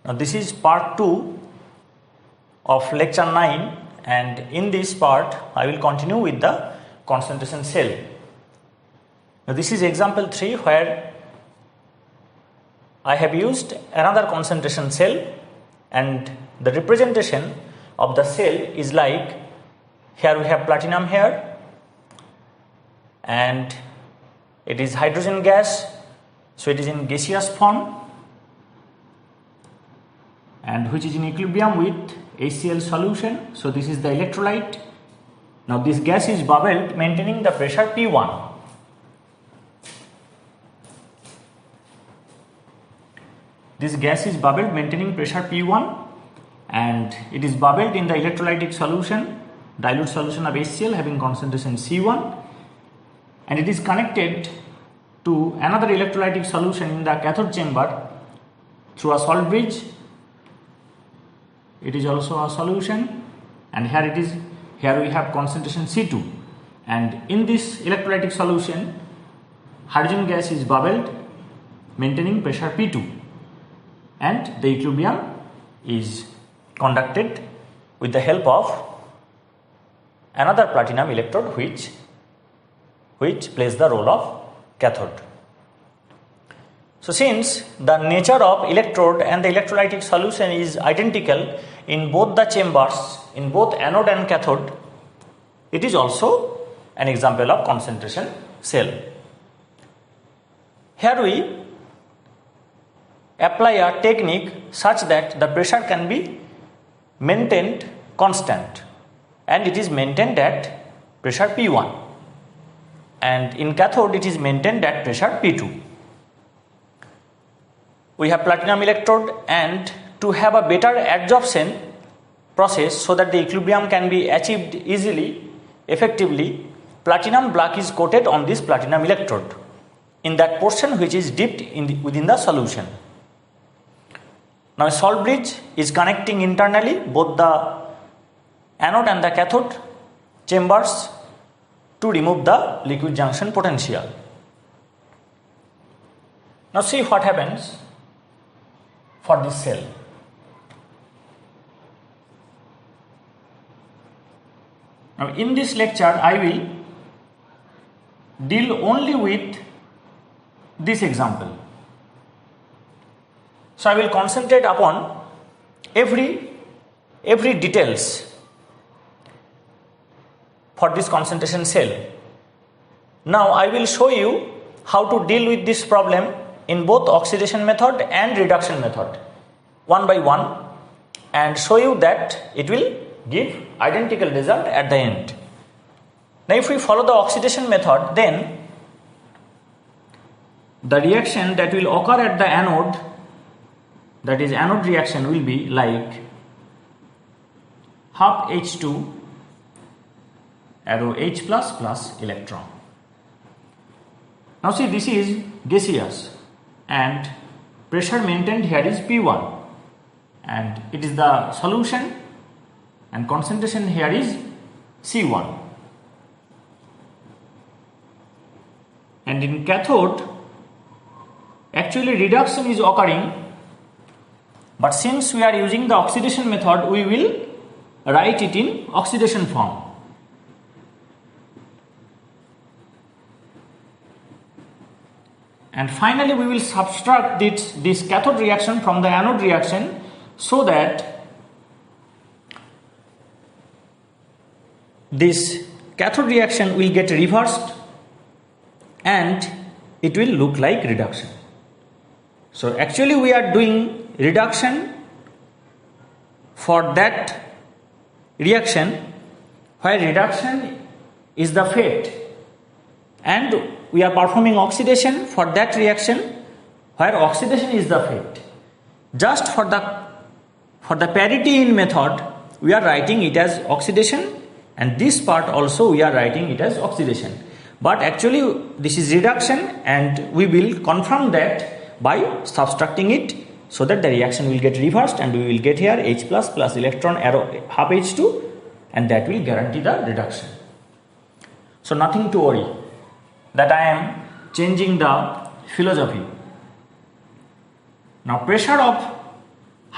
Now this is part 2 of lecture 9, and in this part I will continue with the concentration cell. Now this is example 3 where I have used another concentration cell, and the representation of the cell is like, here we have platinum here and it is hydrogen gas, so it is in gaseous form and which is in equilibrium with HCl solution. So this is the electrolyte. Now this gas is bubbled maintaining the pressure P1. This gas is bubbled maintaining pressure P1 and it is bubbled in the electrolytic solution, dilute solution of HCl having concentration C1, and it is connected to another electrolytic solution in the cathode chamber through a salt bridge. It is also a solution, and here we have concentration C2, and in this electrolytic solution hydrogen gas is bubbled maintaining pressure P2, and the equilibrium is conducted with the help of another platinum electrode which plays the role of cathode. So since the nature of electrode and the electrolytic solution is identical in both the chambers, in both anode and cathode, it is also an example of concentration cell. Here we apply a technique such that the pressure can be maintained constant, and it is maintained at pressure P1, and in cathode it is maintained at pressure P2. We have platinum electrode, and to have a better adsorption process so that the equilibrium can be achieved easily, effectively, platinum black is coated on this platinum electrode in that portion which is dipped within the solution. Now a salt bridge is connecting internally both the anode and the cathode chambers to remove the liquid junction potential. Now see what happens for this cell. Now in this lecture I will deal only with this example. So I will concentrate upon every details for this concentration cell. Now I will show you how to deal with this problem in both oxidation method and reduction method, one by one, and show you that it will give identical result at the end. Now if we follow the oxidation method, then the reaction that will occur at the anode, that is anode reaction, will be like half H2 arrow H plus electron. Now see, this is gaseous and pressure maintained here is P1, and it is the solution, and concentration here is C1. And in cathode actually reduction is occurring, but since we are using the oxidation method, we will write it in oxidation form. And finally we will subtract this cathode reaction from the anode reaction so that this cathode reaction will get reversed and it will look like reduction. So actually we are doing reduction for that reaction where reduction is the fate, and we are performing oxidation for that reaction where oxidation is the fate. Just for the parity in method we are writing it as oxidation, and this part also we are writing it as oxidation, but actually this is reduction, and we will confirm that by subtracting it so that the reaction will get reversed and we will get here H plus electron arrow half H2, and that will guarantee the reduction. So nothing to worry that I am changing the philosophy. Now pressure of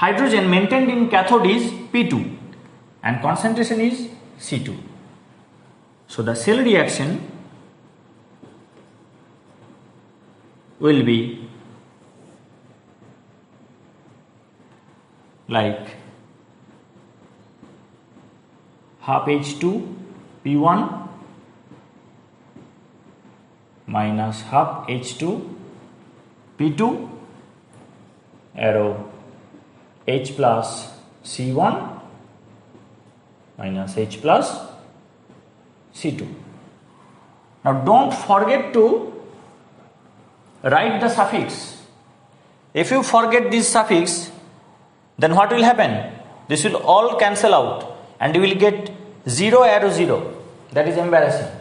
hydrogen maintained in cathode is P2 and concentration is C2. So the cell reaction will be like half H2 P1 minus half H2 P2 arrow H plus C1 minus H plus C2. Now don't forget to write the suffix. If you forget this suffix, then what will happen? This will all cancel out and you will get 0 arrow 0. That is embarrassing.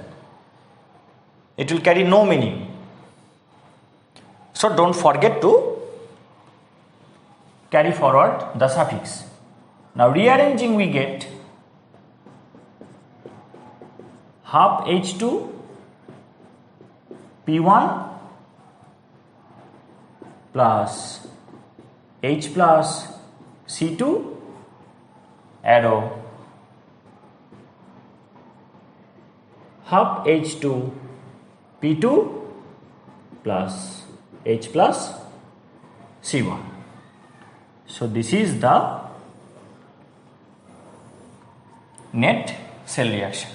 It will carry no meaning. So don't forget to carry forward the suffix. Now rearranging, we get half H2 P1 plus H plus C2 arrow half H2 P2 plus H plus C1. So this is the net cell reaction.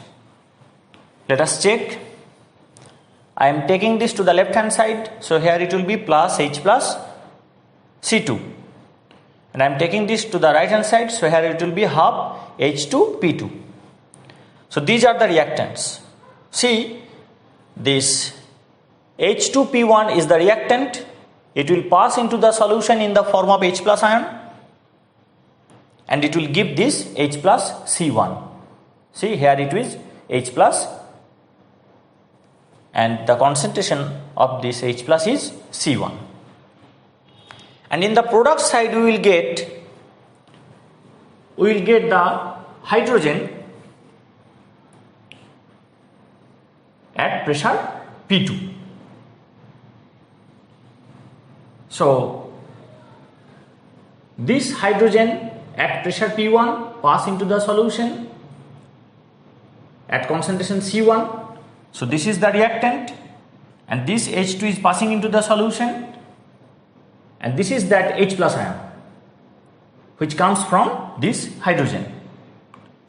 Let us check. I am taking this to the left hand side, so here it will be plus H plus C2, and I am taking this to the right hand side, so here it will be half H2 P2. So these are the reactants. See, this H2P1 is the reactant. It will pass into the solution in the form of H plus ion and it will give this H plus C1. See, here it is H plus and the concentration of this H plus is C1. And in the product side we will get the hydrogen at pressure P2. So this hydrogen at pressure P1 pass into the solution at concentration C1. So this is the reactant and this H2 is passing into the solution and this is that H plus ion which comes from this hydrogen.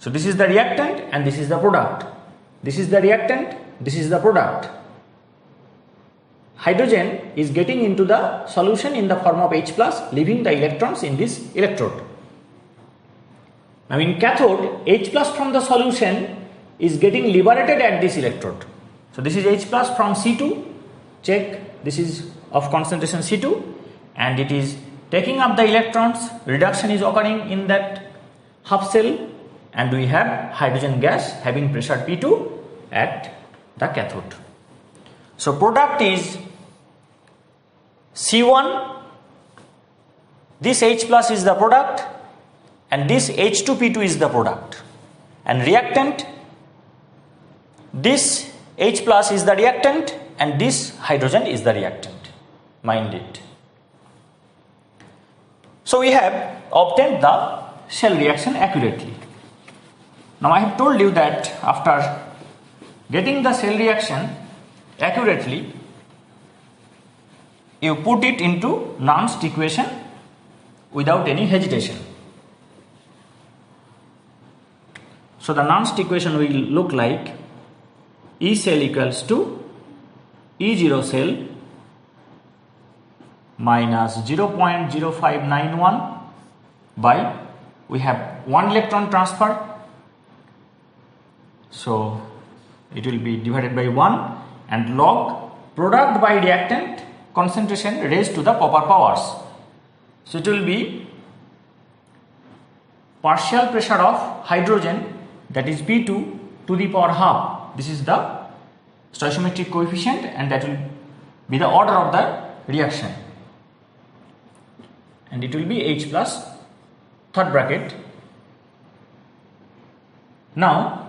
So this is the reactant and this is the product. This is the reactant, this is the product. Hydrogen is getting into the solution in the form of H plus, leaving the electrons in this electrode. Now in cathode, H plus from the solution is getting liberated at this electrode. So this is H plus from C2, check, this is of concentration C2 and it is taking up the electrons, reduction is occurring in that half cell and we have hydrogen gas having pressure P2 at the cathode. So product is C1, this H plus is the product and this H2P2 is the product, and reactant, this H plus is the reactant and this hydrogen is the reactant. Mind it. So we have obtained the cell reaction accurately. Now I have told you that after getting the cell reaction accurately, you put it into Nernst equation without any hesitation. So the Nernst equation will look like E cell equals to E0 cell minus 0.0591 by, we have 1 electron transfer, so it will be divided by 1 and log product by reactant concentration raised to the proper powers. So it will be partial pressure of hydrogen, that is P2, to the power half. This is the stoichiometric coefficient and that will be the order of the reaction, and it will be H plus third bracket. Now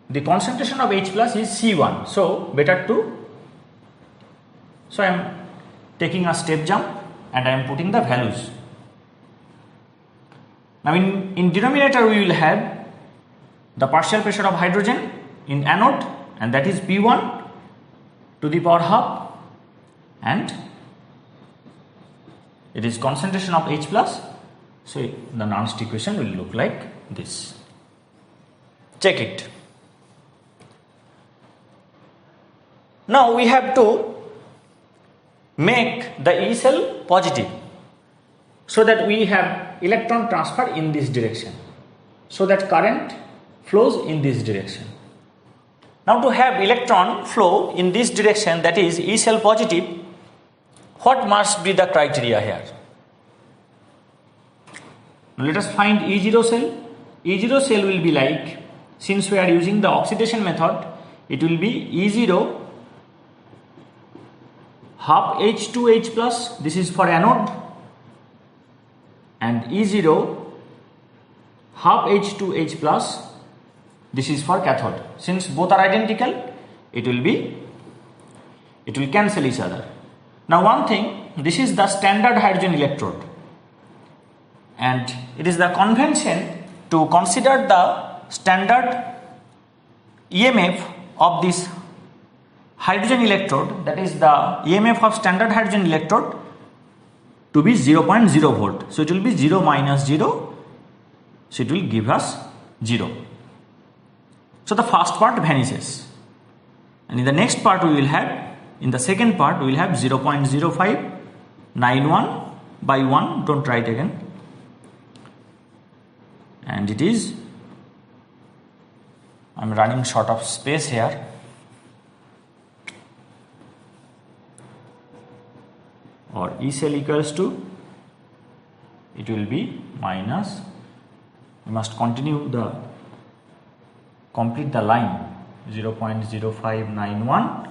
the concentration of H plus is C1, so better to, so I am taking a step jump and I am putting the values. Now in denominator we will have the partial pressure of hydrogen in anode, and that is P1 to the power half, and it is concentration of H plus. So the Nernst equation will look like this. Check it. Now we have to make the E cell positive, so that we have electron transfer in this direction, so that current flows in this direction. Now to have electron flow in this direction, that is E cell positive, what must be the criteria here? Now let us find E0 cell. E0 cell will be like, since we are using the oxidation method, it will be E0 half H2H plus, this is for anode, and E0 half H2H plus, this is for cathode. Since both are identical, it will cancel each other. Now one thing, this is the standard hydrogen electrode, and it is the convention to consider the standard EMF of this hydrogen electrode, that is the EMF of standard hydrogen electrode, to be 0.0 volt. So it will be 0 minus 0, so it will give us 0. So the first part vanishes, and in the next part we will have, in the second part we will have 0.0591 by 1, don't write again, and it is, I am running short of space here, or E cell equals to, it will be minus, we must complete the line, 0.0591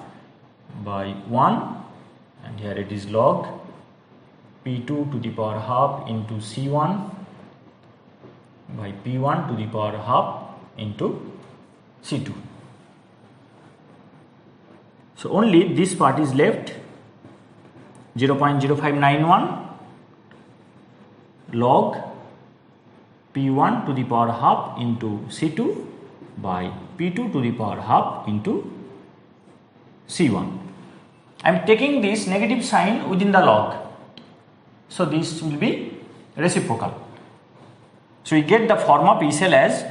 by 1, and here it is log P2 to the power half into C1 by P1 to the power half into C2. So only this part is left, 0.0591 log P1 to the power half into C2 by P2 to the power half into C1. I am taking this negative sign within the log, so this will be reciprocal. So we get the form of E cell as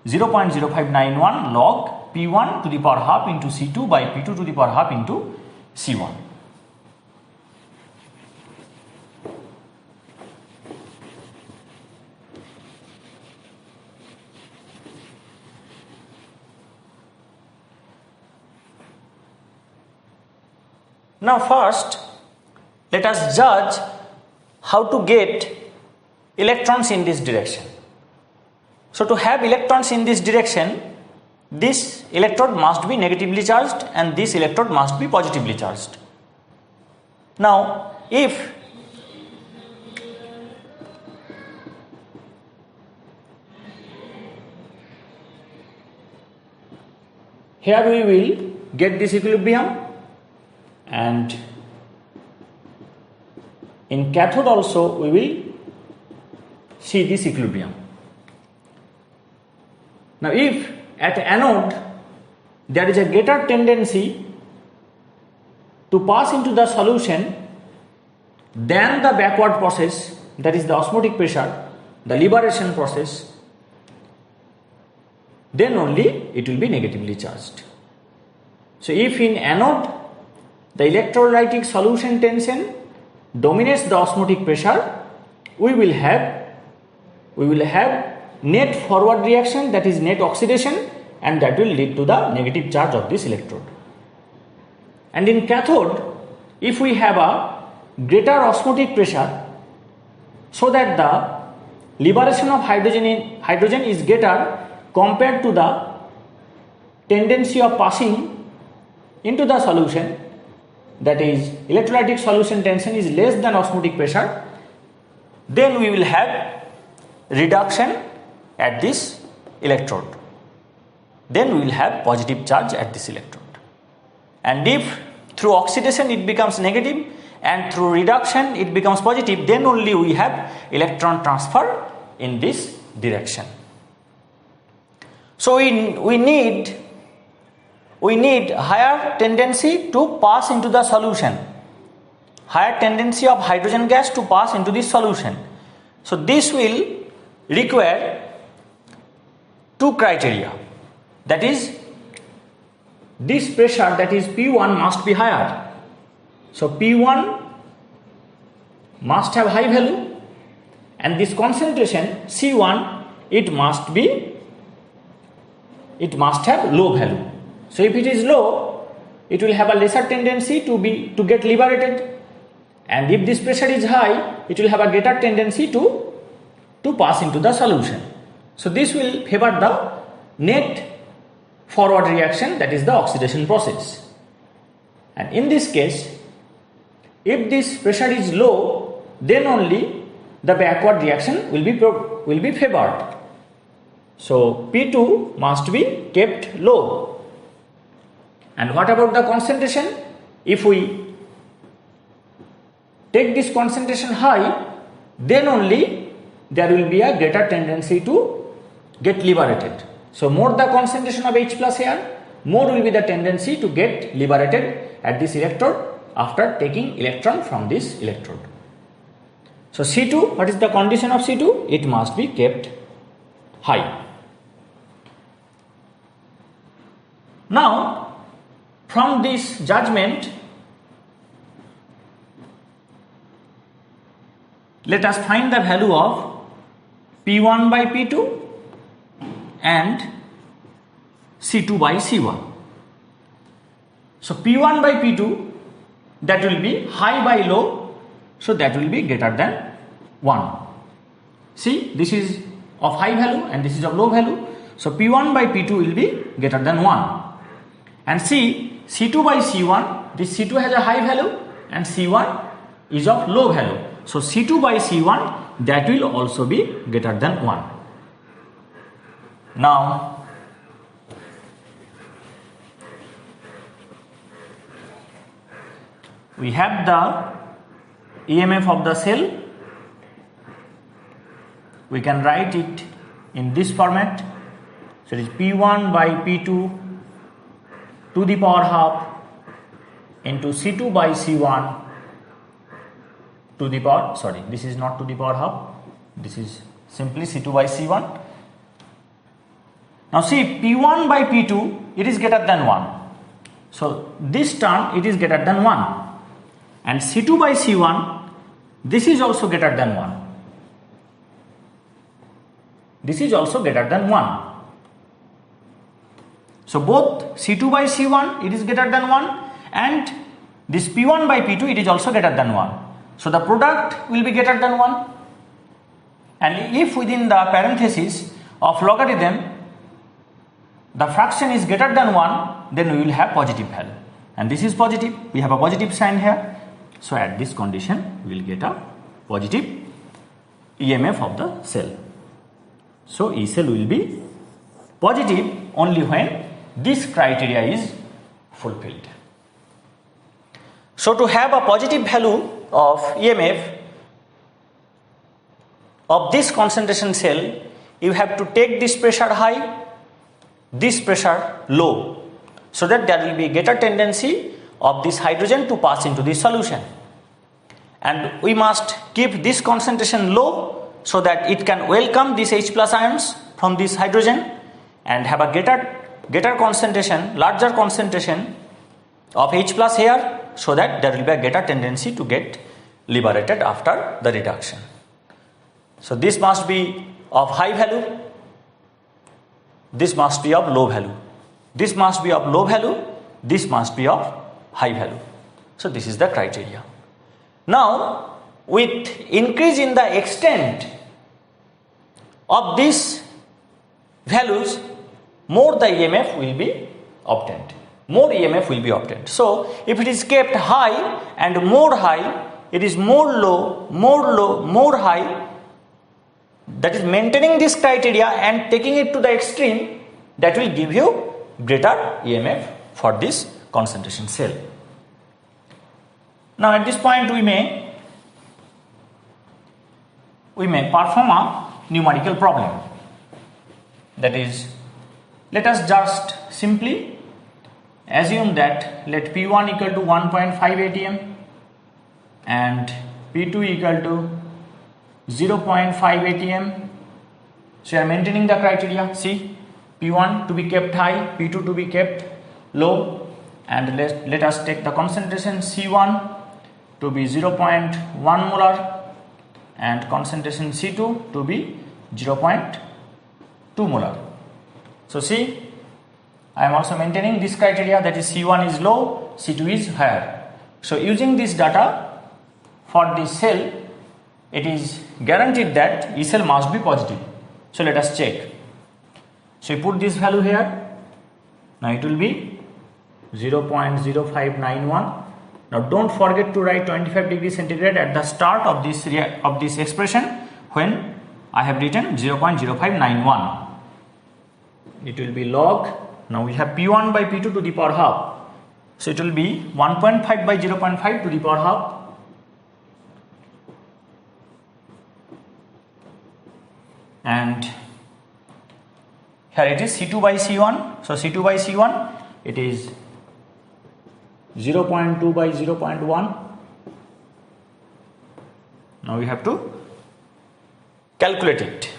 0.0591 log P1 to the power half into C2 by P2 to the power half into C1. Now first, let us judge how to get electrons in this direction. So to have electrons in this direction, this electrode must be negatively charged and this electrode must be positively charged. Now if here we will get this equilibrium, and in cathode also we will see this equilibrium. Now if at anode there is a greater tendency to pass into the solution than the backward process, that is the osmotic pressure, the liberation process, then only it will be negatively charged. So if in anode the electrolytic solution tension dominates the osmotic pressure, we will have net forward reaction, that is net oxidation, and that will lead to the negative charge of this electrode. And in cathode, if we have a greater osmotic pressure, so that the liberation of hydrogen is greater compared to the tendency of passing into the solution, that is electrolytic solution tension is less than osmotic pressure, then we will have reduction at this electrode. Then we will have positive charge at this electrode. And if through oxidation it becomes negative and through reduction it becomes positive, then only we have electron transfer in this direction. So we need higher tendency to pass into the solution, higher tendency of hydrogen gas to pass into this solution. So this will require two criteria, that is, this pressure, that is P1, must be higher. So P1 must have high value, and this concentration C1, it must have low value. So if it is low, it will have a lesser tendency to get liberated, and if this pressure is high, it will have a greater tendency to pass into the solution. So this will favor the net forward reaction, that is the oxidation process. And in this case, if this pressure is low, then only the backward reaction will be favored. So P2 must be kept low. And what about the concentration? If we take this concentration high, then only there will be a greater tendency to get liberated. So more the concentration of H plus here, more will be the tendency to get liberated at this electrode after taking electron from this electrode. So C2, what is the condition of C2? It must be kept high. Now, from this judgment, let us find the value of P1 by P2 and C2 by C1. So P1 by P2, that will be high by low, so that will be greater than 1. See, this is of high value and this is of low value. So P1 by P2 will be greater than 1. And see, C2 by C1, this C2 has a high value and C1 is of low value. So C2 by C1, that will also be greater than 1. Now, we have the EMF of the cell. We can write it in this format. So it is P1 by P2 to the power half into C2 by C1 to the power, sorry, this is not to the power half, this is simply C2 by C1. Now see, P1 by P2, it is greater than 1. So this term, it is greater than 1. And C2 by C1, this is also greater than 1. This is also greater than 1. So both C2 by C1, it is greater than 1, and this P1 by P2, it is also greater than 1. So the product will be greater than 1. And if within the parenthesis of logarithm, the fraction is greater than 1, then we will have positive value. And this is positive, we have a positive sign here. So at this condition, we will get a positive EMF of the cell. So E cell will be positive only when this criteria is fulfilled. So to have a positive value of EMF of this concentration cell, you have to take this pressure high, this pressure low, so that there will be a greater tendency of this hydrogen to pass into this solution. And we must keep this concentration low so that it can welcome these H plus ions from this hydrogen and have a greater concentration, larger concentration of H plus here, so that there will be a greater tendency to get liberated after the reduction. So this must be of high value, this must be of low value, this must be of low value, this must be of high value. So this is the criteria. Now, with increase in the extent of these values, more the EMF will be obtained. More EMF will be obtained. So, if it is kept high and more high, it is more low, more high, that is maintaining this criteria and taking it to the extreme, that will give you greater EMF for this concentration cell. Now at this point we may perform a numerical problem. That is, let us just simply assume that let P1 equal to 1.5 atm and P2 equal to 0.5 atm. So you are maintaining the criteria. See, P1 to be kept high, P2 to be kept low, and let us take the concentration C1 to be 0.1 molar and concentration C2 to be 0.2 molar. So see, I am also maintaining this criteria, that is C1 is low, C2 is higher. So using this data for this cell, it is guaranteed that E cell must be positive. So let us check. So you put this value here. Now it will be 0.0591. Now don't forget to write 25 degrees centigrade at the start of this expression when I have written 0.0591. It will be log. Now we have P1 by P2 to the power half. So it will be 1.5 by 0.5 to the power half. And here it is C2 by C1. So C2 by C1, it is 0.2 by 0.1. Now we have to calculate it.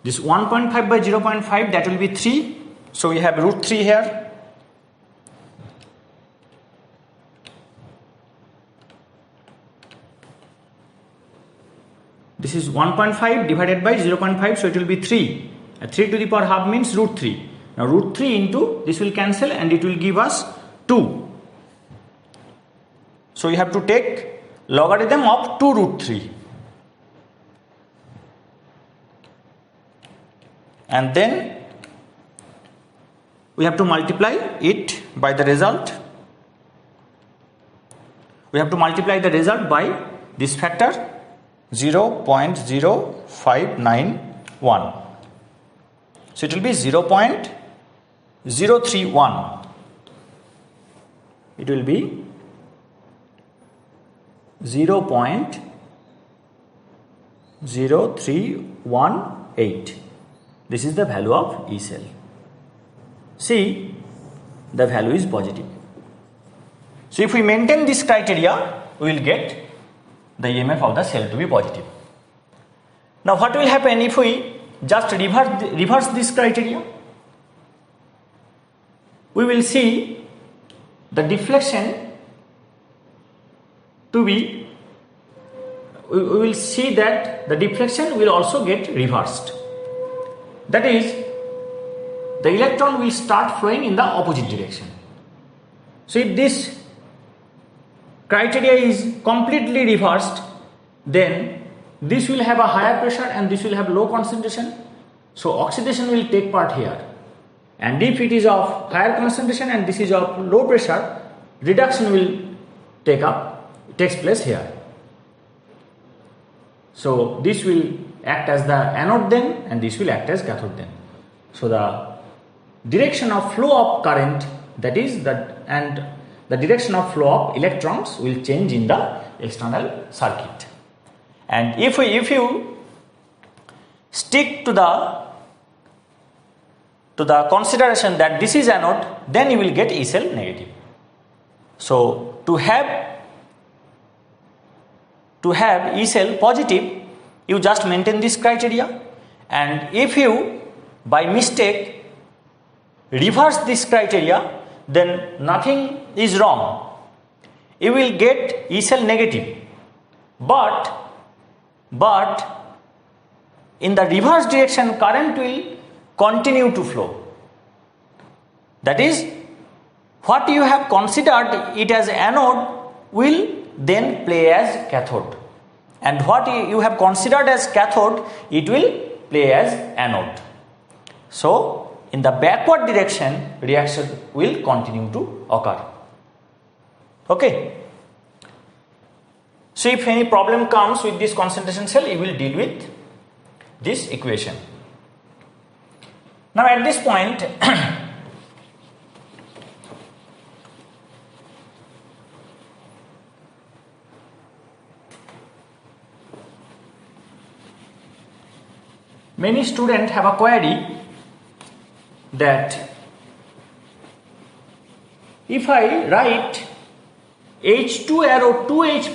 This 1.5 by 0.5, that will be 3. So we have root 3 here. This is 1.5 divided by 0.5, so it will be 3. 3 to the power half means root 3. Now root 3 into this will cancel and it will give us 2. So you have to take logarithm of 2 root 3. And then we have to multiply it by the result. We have to multiply the result by this factor 0.0591. So it will be 0.031. It will be 0.0318. This is the value of E cell. See, the value is positive. So if we maintain this criteria, we will get the EMF of the cell to be positive. Now what will happen if we just reverse this criteria? We will see the deflection to be, we will see that the deflection will also get reversed. That is, the electron will start flowing in the opposite direction. So if this criteria is completely reversed, then this will have a higher pressure and this will have low concentration. So oxidation will take part here. And if it is of higher concentration and this is of low pressure, reduction will takes place here. So this will act as the anode then and this will act as cathode then. So the direction of flow of current, that is and the direction of flow of electrons will change in the external circuit. And if you stick to the consideration that this is anode, then you will get E cell negative. So to have E cell positive, you just maintain this criteria, and if you by mistake reverse this criteria, then nothing is wrong. You will get E cell negative, but in the reverse direction current will continue to flow. That is, what you have considered it as anode will then play as cathode, and what you have considered as cathode, it will play as anode. So in the backward direction, reaction will continue to occur. Okay. So if any problem comes with this concentration cell, you will deal with this equation. Now at this point, many students have a query that if I write H2 arrow 2H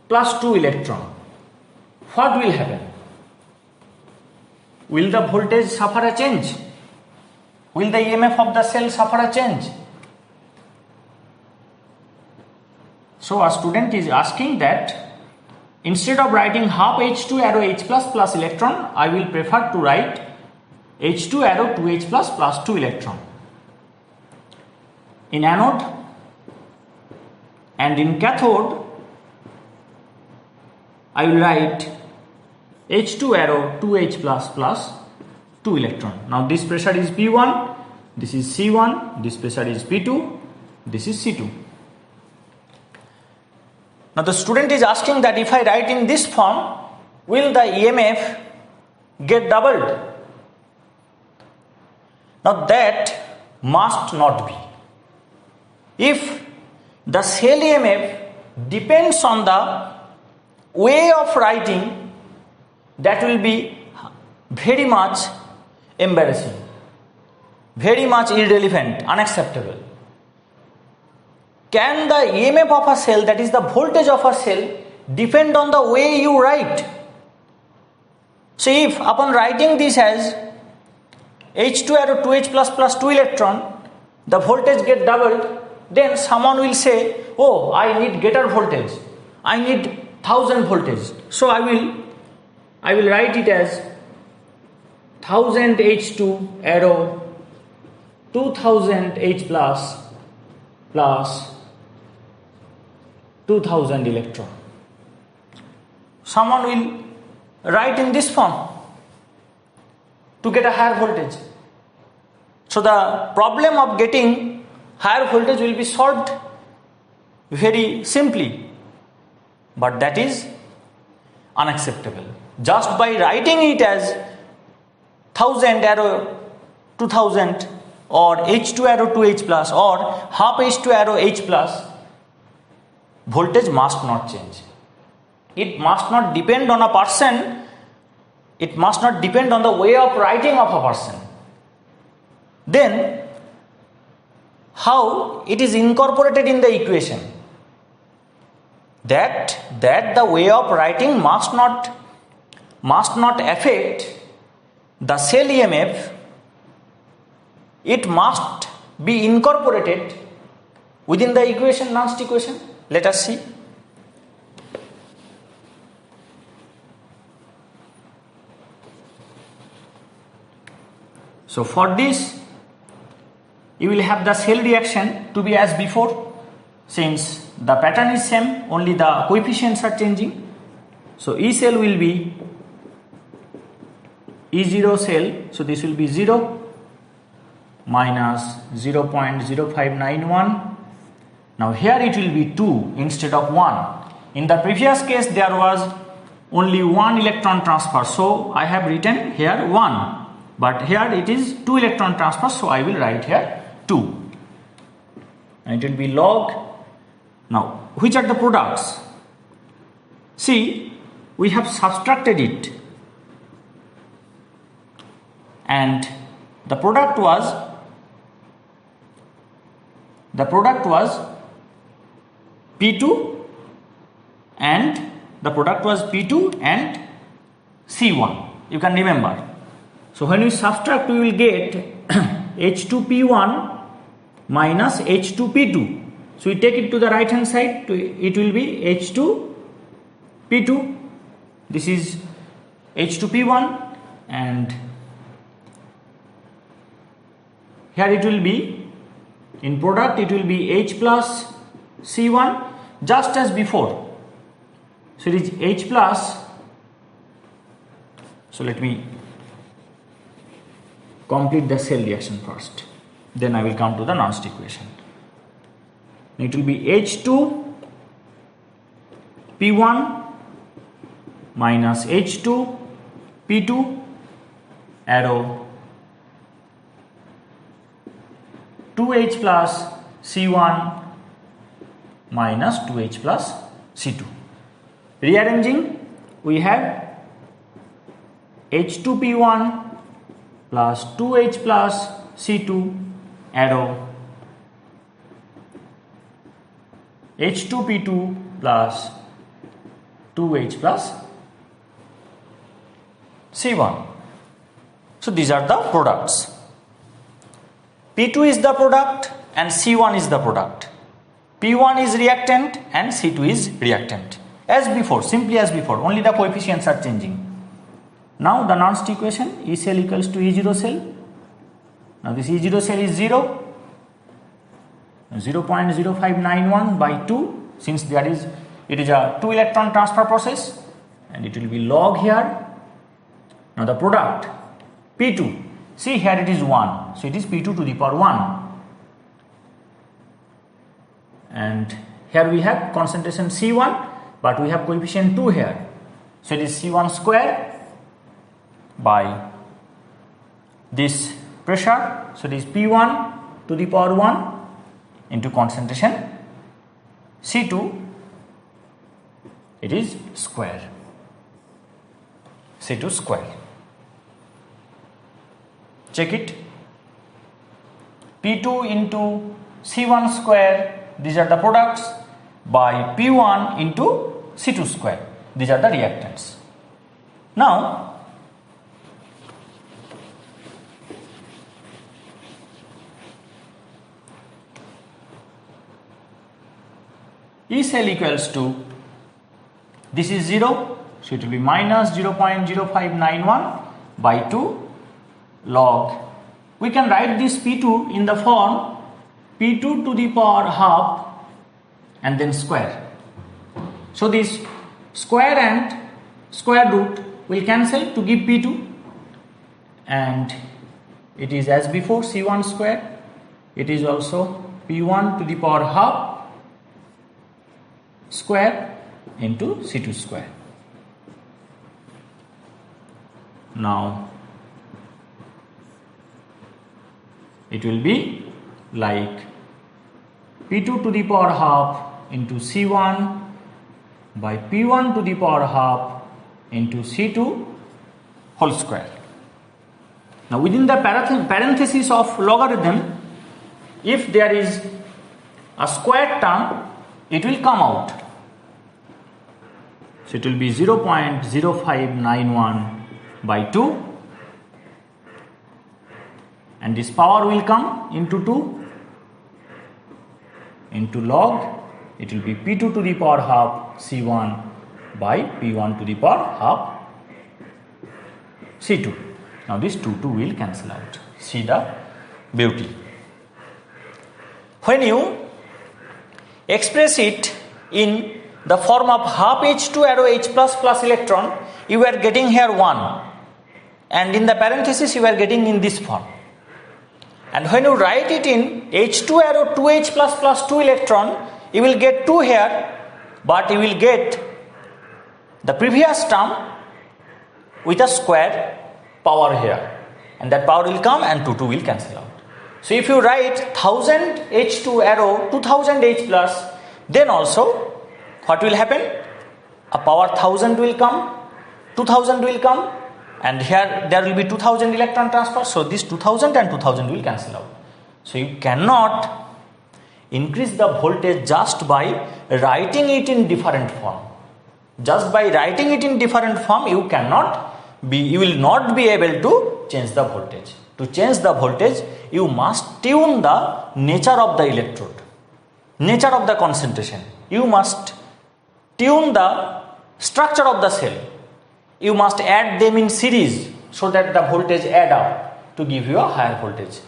plus 2 electron, what will happen? Will the voltage suffer a change? Will the EMF of the cell suffer a change? So a student is asking that instead of writing half H2 arrow H plus electron, I will prefer to write H2 arrow 2H plus 2 electron. In anode and in cathode, I will write H2 arrow 2H plus 2 electron. Now this pressure is P1, this is C1, this pressure is P2, this is C2. Now the student is asking that if I write in this form, will the EMF get doubled? Now that must not be. If the cell EMF depends on the way of writing, that will be very much embarrassing, very much irrelevant, unacceptable. Can the EMF of a cell, that is the voltage of a cell, depend on the way you write? So if upon writing this as H2 arrow 2H plus 2 electron, the voltage get doubled, then someone will say, oh, I need greater voltage, I need 1000 voltage. So I will write it as 1000 H2 arrow 2000 H plus 2000 electron. Someone will write in this form to get a higher voltage. So the problem of getting higher voltage will be solved very simply, but that is unacceptable. Just by writing it as 1000 arrow 2000 or H2 arrow 2H plus or half H2 arrow H plus, voltage must not change. It must not depend on a person, it must not depend on the way of writing of a person. Then how it is incorporated in the equation? That the way of writing must not affect the cell EMF. It must be incorporated within the equation, Nernst equation. Let us see. So for this, you will have the cell reaction to be as before, since the pattern is same, only the coefficients are changing. So E cell will be E0 cell, so this will be 0 minus 0.0591. Now here it will be 2 instead of 1. In the previous case there was only 1 electron transfer, so I have written here 1, but here it is 2 electron transfer, so I will write here 2, and it will be log. Now which are the products? See, we have subtracted it, and the product was P2 and the product was P2 and C1, you can remember. So when we subtract, we will get H2P1 minus H2P2. So we take it to the right hand side, it will be H2P2. This is H2P1, and here it will be, in product it will be H plus C1, just as before. So it is H plus, so let me complete the cell reaction first, then I will come to the Nernst equation. It will be H2 P1 minus H2 P2 arrow 2H plus C1 minus 2H plus C2. Rearranging, we have H2P1 plus 2H plus C2 arrow H2P2 plus 2H plus C1. So these are the products. P2 is the product and C1 is the product. P1 is reactant and C2 is reactant. As before, simply as before, only the coefficients are changing. Now the Nernst equation, E cell equals to E0 cell. Now this E0 cell is 0. 0.0591 by 2, since it is a 2 electron transfer process, and it will be log here. Now the product P2, see here it is 1, so it is P2 to the power 1, and here we have concentration C1, but we have coefficient 2 here, so it is C1 square by this pressure, so it is P1 to the power 1 into concentration C2, it is square, C2 square. Check it. P2 into C1 square, these are the products, by P1 into C2 square, these are the reactants. Now E cell equals to, this is 0, so it will be minus 0.0591 by 2 log. We can write this P2 in the form P2 to the power half and then square. So this square and square root will cancel to give P2, and it is as before C1 square, it is also P1 to the power half square into C2 square. Now it will be like P2 to the power half into C1 by P1 to the power half into C2 whole square. Now within the parenthesis of logarithm, if there is a square term, it will come out. So it will be 0.0591 by 2, and this power will come into 2 into log, it will be P2 to the power half C1 by P1 to the power half C2. Now this 2 will cancel out. See the beauty. When you express it in the form of half H2 arrow H plus plus electron, you are getting here 1, and in the parenthesis you are getting in this form. And when you write it in H2 arrow 2H plus plus 2 electron, you will get 2 here, but you will get the previous term with a square power here, and that power will come and 2 will cancel out. So if you write 1000 H2 arrow 2000 H plus, then also what will happen? A power 1000 will come, 2000 will come, and here there will be 2000 electron transfer, so this 2000 and 2000 will cancel out. So you cannot increase the voltage just by writing it in different form. Just by writing it in different form, you will not be able to change the voltage. To change the voltage, you must tune the nature of the electrode, nature of the concentration. You must tune the structure of the cell. You must add them in series so that the voltage add up to give you a higher voltage.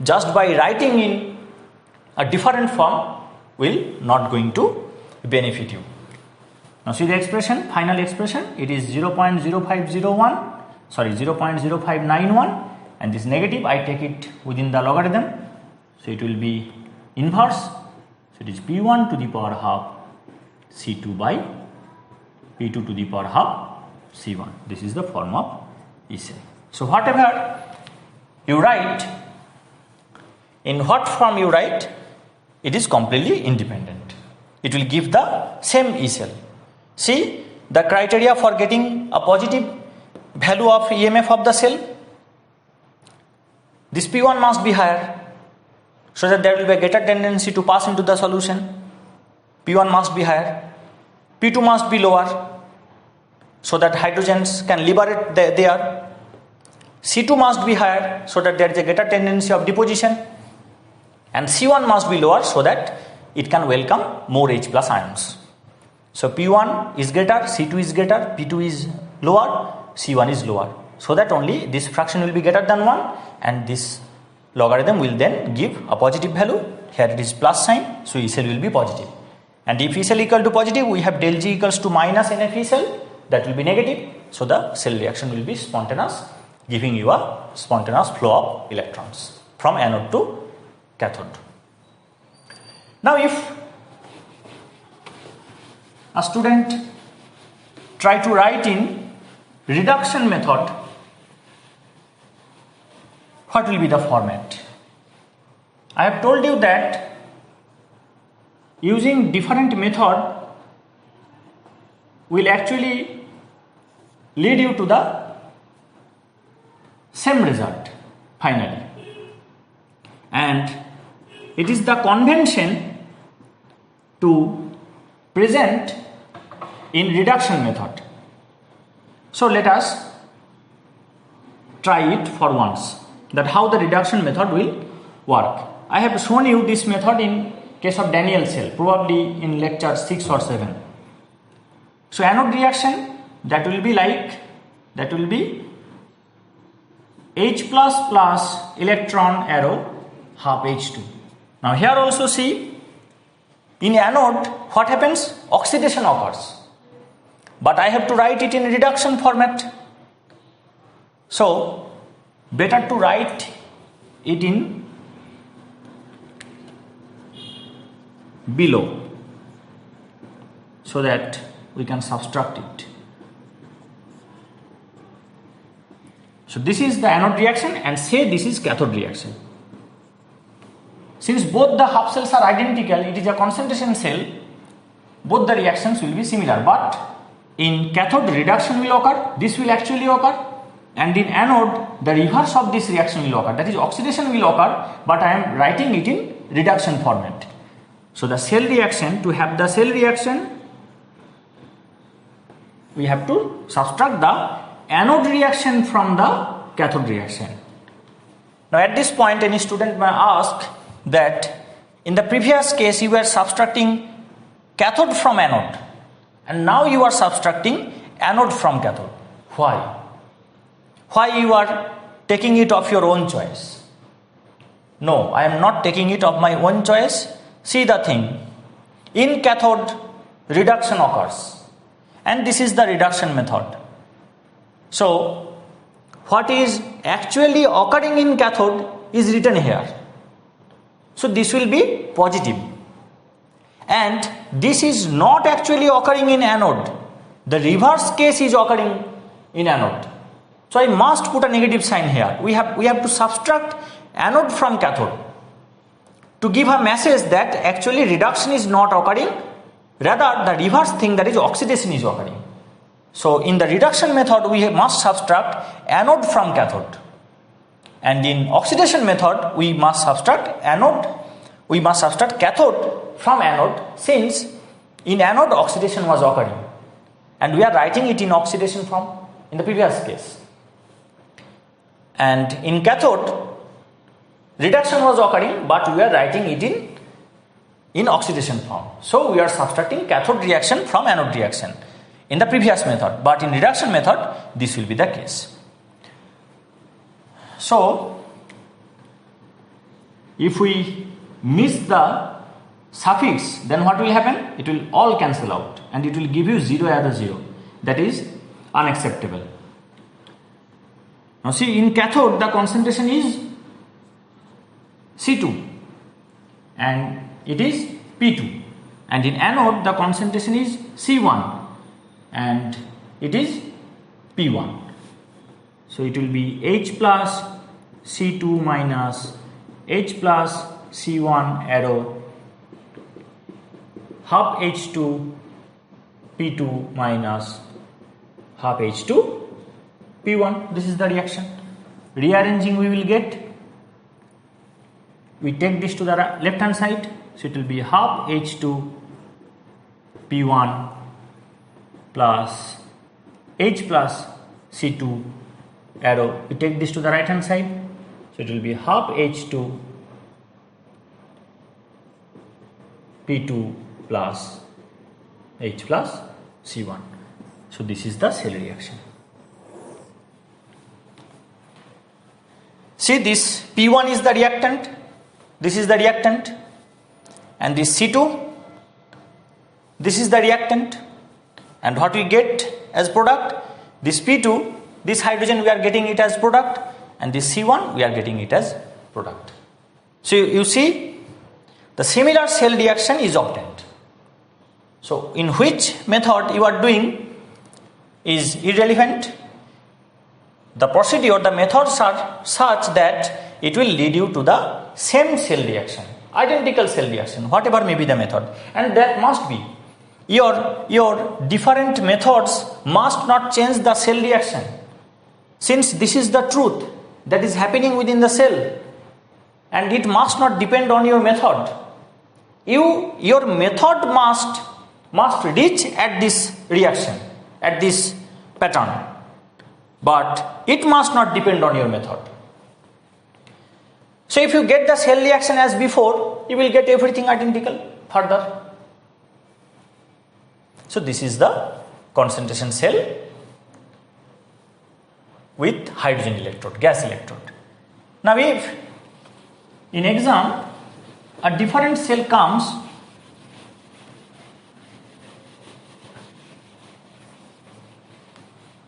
Just by writing in a different form will not going to benefit you. Now see the expression, final expression, it is 0.0591, and this negative I take it within the logarithm, so it will be inverse, so it is P1 to the power half C2 by P2 to the power half C1. This is the form of E cell. So whatever you write, in what form you write, it is completely independent. It will give the same E cell. See the criteria for getting a positive value of EMF of the cell. This P1 must be higher, so that there will be a greater tendency to pass into the solution. P1 must be higher. P2 must be lower, so that hydrogens can liberate there. C2 must be higher, so that there is a greater tendency of deposition. And C1 must be lower, so that it can welcome more H plus ions. So P1 is greater, C2 is greater, P2 is lower, C1 is lower. So that only this fraction will be greater than 1, and this logarithm will then give a positive value. Here it is plus sign, so E cell will be positive. And if E cell equal to positive, we have del G equals to minus NF E cell, that will be negative. So the cell reaction will be spontaneous, giving you a spontaneous flow of electrons from anode to cathode. Now if a student try to write in reduction method, what will be the format? I have told you that using different method will actually lead you to the same result finally, and it is the convention to present in reduction method. So let us try it for once, that how the reduction method will work. I have shown you this method in case of Daniell cell, probably in lecture 6 or 7. So anode reaction, that will be H plus electron arrow half H2. Now here also see, in anode what happens? Oxidation occurs, but I have to write it in reduction format. So better to write it in below, so that we can subtract it. So this is the anode reaction, and say this is cathode reaction. Since both the half cells are identical, it is a concentration cell, both the reactions will be similar, but in cathode reduction will occur, this will actually occur, and in anode the reverse of this reaction will occur, that is oxidation will occur, but I am writing it in reduction format. So the cell reaction, to have the cell reaction, we have to subtract the anode reaction from the cathode reaction. Now at this point any student may ask that in the previous case you were subtracting cathode from anode, and now you are subtracting anode from cathode. Why? Why you are taking it of your own choice? No, I am not taking it of my own choice. See the thing, in cathode reduction occurs, and this is the reduction method. So what is actually occurring in cathode is written here. So this will be positive, and this is not actually occurring in anode. The reverse case is occurring in anode. So I must put a negative sign here. We have to subtract anode from cathode to give a message that actually reduction is not occurring, rather the reverse thing, that is oxidation, is occurring. So in the reduction method we must subtract anode from cathode, and in oxidation method we must subtract cathode from anode, since in anode oxidation was occurring and we are writing it in oxidation form in the previous case, and in cathode reduction was occurring but we are writing it in oxidation form. So we are subtracting cathode reaction from anode reaction in the previous method, but in reduction method this will be the case. So if we miss the suffix, then what will happen? It will all cancel out and it will give you 0 as a 0. That is unacceptable. Now see, in cathode the concentration is C2 and it is P2, and in anode the concentration is C1 and it is P1. So it will be H plus C2 minus H plus C1 arrow half H2 P2 minus half H2 P1. This is the reaction. Rearranging, we will get, we take this to the left hand side, so it will be half H2 P1 plus H plus C2 arrow. We take this to the right hand side, so it will be half H2 P2 plus H plus C1. So this is the cell reaction. See, this P1 is the reactant, this is the reactant, and this C2, this is the reactant, and what we get as product, this P2, this hydrogen we are getting it as product, and this C1 we are getting it as product. So you see, the similar cell reaction is obtained. So in which method you are doing is irrelevant. The procedure, the methods are such that it will lead you to the same cell reaction, identical cell reaction, whatever may be the method, and that must be. Your different methods must not change the cell reaction, since this is the truth that is happening within the cell, and it must not depend on your method. Your method must reach at this reaction, at this pattern, but it must not depend on your method. So if you get the cell reaction as before, you will get everything identical further. So this is the concentration cell with hydrogen electrode, gas electrode. Now if in exam a different cell comes,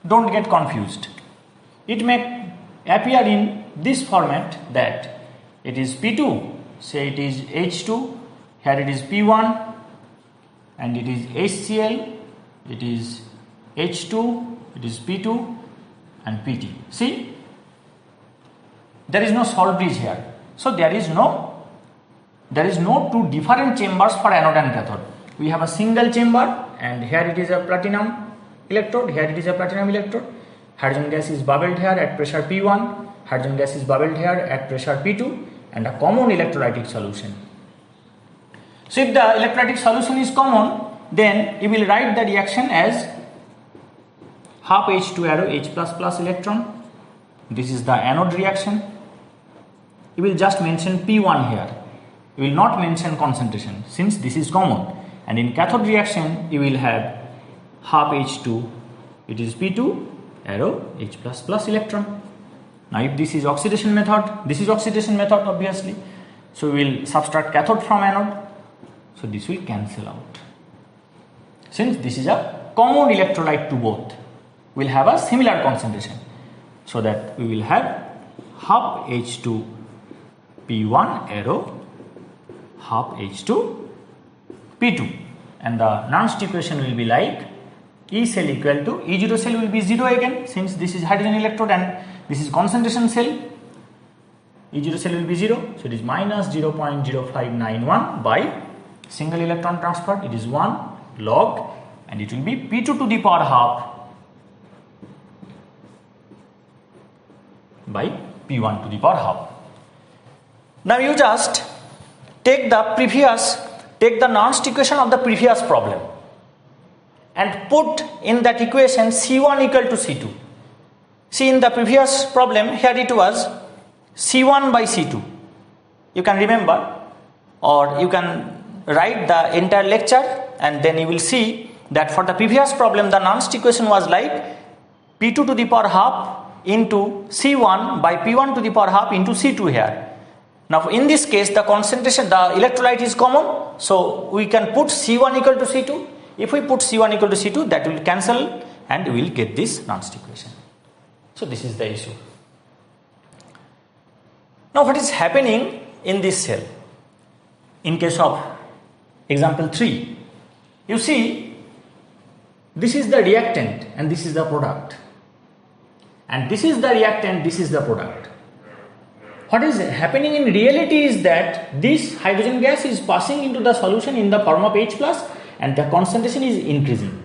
don't get confused. It may appear in this format that it is P2, say it is H2, here it is P1, and it is HCl, it is H2, it is P2 and PT. See, there is no salt bridge here. So there is no two different chambers for anode and cathode. We have a single chamber, and here it is a platinum electrode, here it is a platinum electrode. Hydrogen gas is bubbled here at pressure P1, hydrogen gas is bubbled here at pressure P2, and a common electrolytic solution. So if the electrolytic solution is common, then you will write the reaction as half H2 arrow H plus plus electron. This is the anode reaction. You will just mention P1 here. You will not mention concentration, since this is common. And in cathode reaction, you will have half H2, it is P2 arrow H plus plus electron. Now if this is oxidation method, this is oxidation method obviously. So we will subtract cathode from anode. So this will cancel out. Since this is a common electrolyte to both, we will have a similar concentration. So that we will have half H2 P1 arrow half H2 P2. And the Nernst equation will be like E cell equal to E0 cell will be 0 again, since this is hydrogen electrode and this is concentration cell. E0 cell will be 0, so it is minus 0.0591 by single electron transfer, it is 1 log, and it will be P2 to the power half by P1 to the power half. Now you just take the Nernst equation of the previous problem and put in that equation C1 equal to C2. See, in the previous problem, here it was C1 by C2. You can remember, or you can write the entire lecture, and then you will see that for the previous problem the Nernst equation was like P2 to the power half into C1 by P1 to the power half into C2 here. Now in this case the concentration, the electrolyte is common, so we can put C1 equal to C2. If we put C1 equal to C2, that will cancel and we will get this Nernst equation. So this is the issue. Now what is happening in this cell? In case of example 3, you see this is the reactant and this is the product, and this is the reactant, this is the product. What is happening in reality is that this hydrogen gas is passing into the solution in the form of H plus, and the concentration is increasing.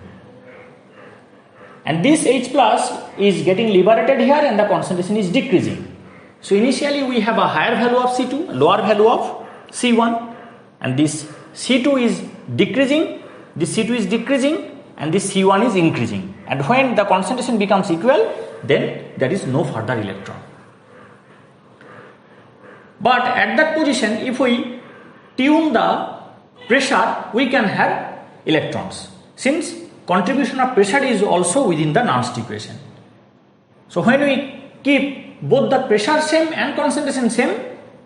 and this H plus is getting liberated here and the concentration is decreasing. So initially we have a higher value of C2, lower value of C1, and this C2 is decreasing, this C2 is decreasing, and this C1 is increasing. And when the concentration becomes equal, then there is no further electron. But at that position, if we tune the pressure, we can have electrons, since contribution of pressure is also within the Nernst equation. So when we keep both the pressure same and concentration same,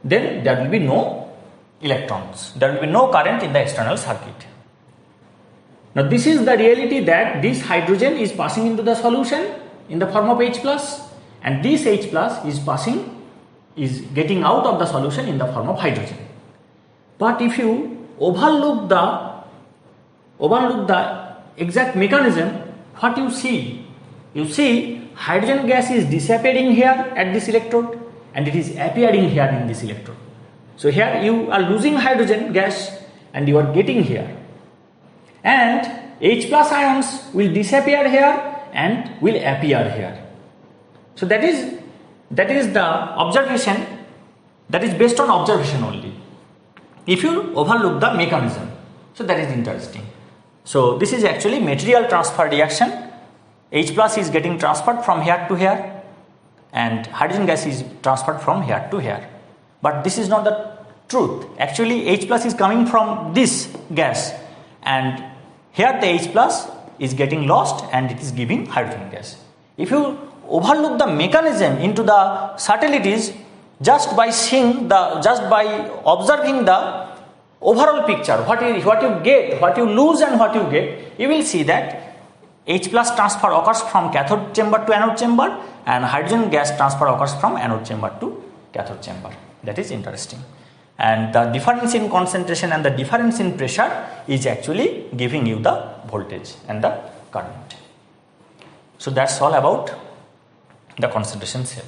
then there will be no electrons, there will be no current in the external circuit. Now this is the reality, that this hydrogen is passing into the solution in the form of H plus, and this H plus is getting out of the solution in the form of hydrogen. But if you overlook the exact mechanism, what you see? You see hydrogen gas is disappearing here at this electrode and it is appearing here in this electrode. So here you are losing hydrogen gas and you are getting here, and H plus ions will disappear here and will appear here. So that is the observation, that is based on observation only. If you overlook the mechanism, so that is interesting. So this is actually material transfer reaction. H plus is getting transferred from here to here and hydrogen gas is transferred from here to here. But this is not the truth. Actually H plus is coming from this gas, and here the H plus is getting lost and it is giving hydrogen gas. If you overlook the mechanism into the subtleties, just by observing the overall picture, what you get, what you lose and what you get, you will see that H plus transfer occurs from cathode chamber to anode chamber and hydrogen gas transfer occurs from anode chamber to cathode chamber. That is interesting. And the difference in concentration and the difference in pressure is actually giving you the voltage and the current. So that's all about the concentration cell.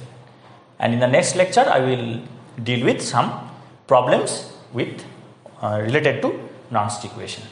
And in the next lecture I will deal with some problems with related to Nernst equation.